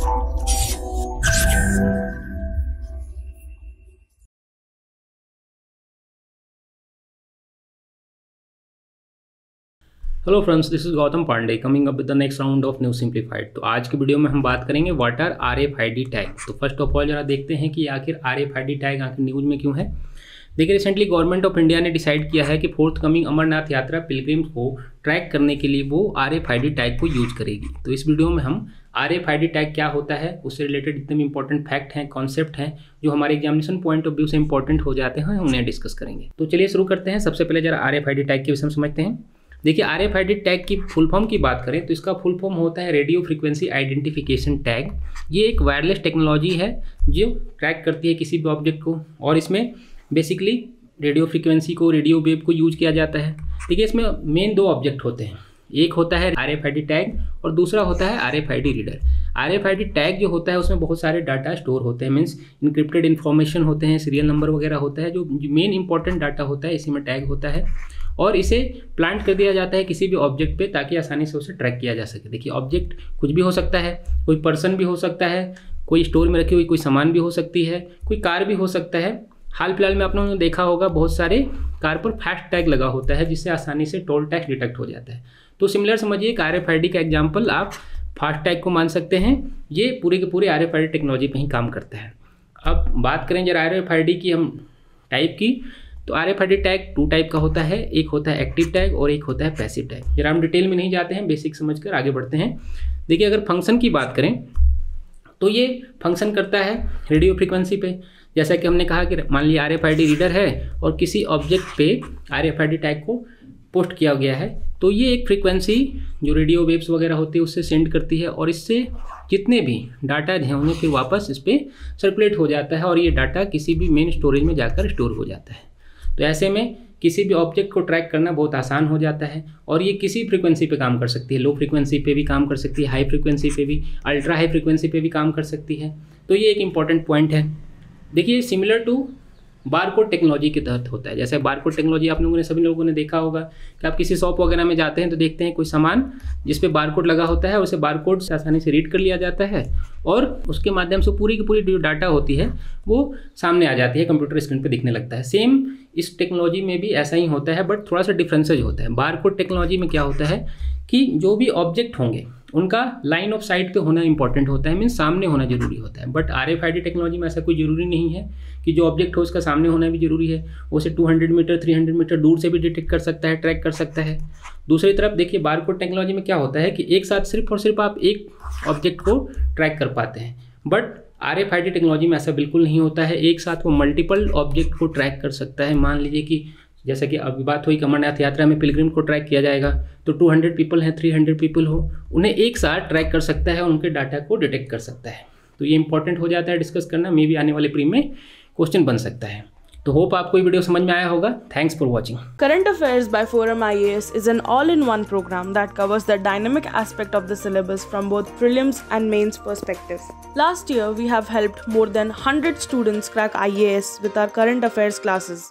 Hello friends, this is Gautam Pandey coming up with the next round of new simplified. तो आज की video में हम बात करेंगे व्हाट आर RFID टैग। तो फर्स्ट ऑफ ऑल जरा देखते हैं कि आखिर RFID टैग आखिर न्यूज़ में क्यों है। देखिए, रिसेंटली गवर्नमेंट ऑफ इंडिया ने डिसाइड किया है कि फोर्थ कमिंग अमरनाथ यात्रा पिलग्रिम्स को ट्रैक करने के लिए वो RFID टैग को यूज करेगी। तो इस वीडियो में हम RFID टैग क्या होता है, उससे रिलेटेड जितने भी इंपॉर्टेंट फैक्ट हैं, कॉन्सेप्ट हैं जो हमारे एग्जामिनेशन पॉइंट ऑफ व्यू से इंपॉर्टेंट हो जाते हैं, उन्हें डिस्कस करेंगे। तो चलिए शुरू करते हैं। सबसे पहले जरा RFID टैग के विषय में समझते हैं। देखिए, RFID टैग की फुल फॉर्म की बात करें तो इसका फुल फॉर्म होता है रेडियो फ्रीक्वेंसी आइडेंटिफिकेशन टैग। ये एक वायरलेस टेक्नोलॉजी है जो ट्रैक करती है किसी भी ऑब्जेक्ट को, और इसमें बेसिकली रेडियो फ्रीक्वेंसी को, रेडियो वेव को यूज किया जाता है। देखिए, इसमें मेन दो ऑब्जेक्ट होते हैं, एक होता है RFID टैग और दूसरा होता है RFID रीडर। RFID टैग जो होता है उसमें बहुत सारे डाटा स्टोर होते हैं, मीन्स इनक्रिप्टेड इन्फॉर्मेशन होते हैं, सीरियल नंबर वगैरह होता है, जो मेन इंपॉर्टेंट डाटा होता है इसी में टैग होता है, और इसे प्लांट कर दिया जाता है किसी भी ऑब्जेक्ट पे ताकि आसानी से उसे ट्रैक किया जा सके। देखिए, ऑब्जेक्ट कुछ भी हो सकता है, कोई पर्सन भी हो सकता है, कोई स्टोर में रखी हुई कोई सामान भी हो सकती है, कोई कार भी हो सकता है। हाल फिलहाल में आप लोगों ने देखा होगा बहुत सारे कार पर फास्ट टैग लगा होता है जिससे आसानी से टोल टैक्स डिटेक्ट हो जाता है। तो सिमिलर समझिए, RFID का एग्जाम्पल आप फास्ट टैग को मान सकते हैं। ये पूरे के पूरे RFID टेक्नोलॉजी पे ही काम करता है। अब बात करें जरा RFID की हम टाइप की, तो RFID टैग टू टाइप का होता है, एक होता है एक्टिव टैग और एक होता है पैसिव टैग। जरा हम डिटेल में नहीं जाते हैं, बेसिक समझकर आगे बढ़ते हैं। देखिए, अगर फंक्शन की बात करें तो ये फंक्शन करता है रेडियो फ्रीक्वेंसी पे। जैसा कि हमने कहा कि मान लिया RFID रीडर है और किसी ऑब्जेक्ट पे RFID टैग को पोस्ट किया गया है, तो ये एक फ्रीक्वेंसी जो रेडियो वेव्स वगैरह होती है उससे सेंड करती है, और इससे जितने भी डाटा हैं उन्हें फिर वापस इस पर सर्कुलेट हो जाता है और ये डाटा किसी भी मेन स्टोरेज में जाकर स्टोर हो जाता है। तो ऐसे में किसी भी ऑब्जेक्ट को ट्रैक करना बहुत आसान हो जाता है, और ये किसी फ्रीक्वेंसी पे काम कर सकती है। लो फ्रीक्वेंसी पे भी काम कर सकती है, हाई फ्रीक्वेंसी पे भी, अल्ट्रा हाई फ्रीक्वेंसी पे भी काम कर सकती है। तो ये एक इंपॉर्टेंट पॉइंट है। देखिए, सिमिलर टू बारकोड टेक्नोलॉजी के तहत होता है। जैसे बारकोड टेक्नोलॉजी आप लोगों ने, सभी लोगों ने देखा होगा कि आप किसी शॉप वगैरह में जाते हैं तो देखते हैं कोई सामान जिस पे बारकोड लगा होता है, उसे बारकोड से आसानी से रीड कर लिया जाता है और उसके माध्यम से पूरी की पूरी जो डाटा होती है वो सामने आ जाती है, कंप्यूटर स्क्रीन पे दिखने लगता है। सेम इस टेक्नोलॉजी में भी ऐसा ही होता है, बट थोड़ा सा डिफरेंसेज होता है। बारकोड टेक्नोलॉजी में क्या होता है कि जो भी ऑब्जेक्ट होंगे उनका लाइन ऑफ साइट पे होना इंपॉर्टेंट होता है, मीन्स सामने होना जरूरी होता है। बट RFID टेक्नोलॉजी में ऐसा कोई जरूरी नहीं है कि जो ऑब्जेक्ट हो उसका सामने होना भी जरूरी है। वो उसे 200 मीटर 300 मीटर दूर से भी डिटेक्ट कर सकता है, ट्रैक कर सकता है। दूसरी तरफ देखिए, बारकोड टेक्नोलॉजी में क्या होता है कि एक साथ सिर्फ और सिर्फ आप एक ऑब्जेक्ट को ट्रैक कर पाते हैं, बट RFID टेक्नोलॉजी में ऐसा बिल्कुल नहीं होता है। एक साथ वो मल्टीपल ऑब्जेक्ट को ट्रैक कर सकता है। मान लीजिए कि जैसे कि अभी बात हुई कि अमरनाथ यात्रा में पिलग्रिम को ट्रैक किया जाएगा, तो 200 पीपल हैं, 300 पीपल हो, उन्हें एक साथ ट्रैक कर सकता है और उनके डाटा को डिटेक्ट कर सकता है। तो ये इंपॉर्टेंट हो जाता है डिस्कस करना, मे भी आने वाले प्री में क्वेश्चन बन सकता है। तो होप आपको ये वीडियो समझ में आया होगा। Thanks for watching. Current Affairs by Forum IAS is an all-in-one program that covers the dynamic aspect of the syllabus from both prelims and mains perspective. Last year, we have helped more than 100 students crack IAS with our current affairs classes.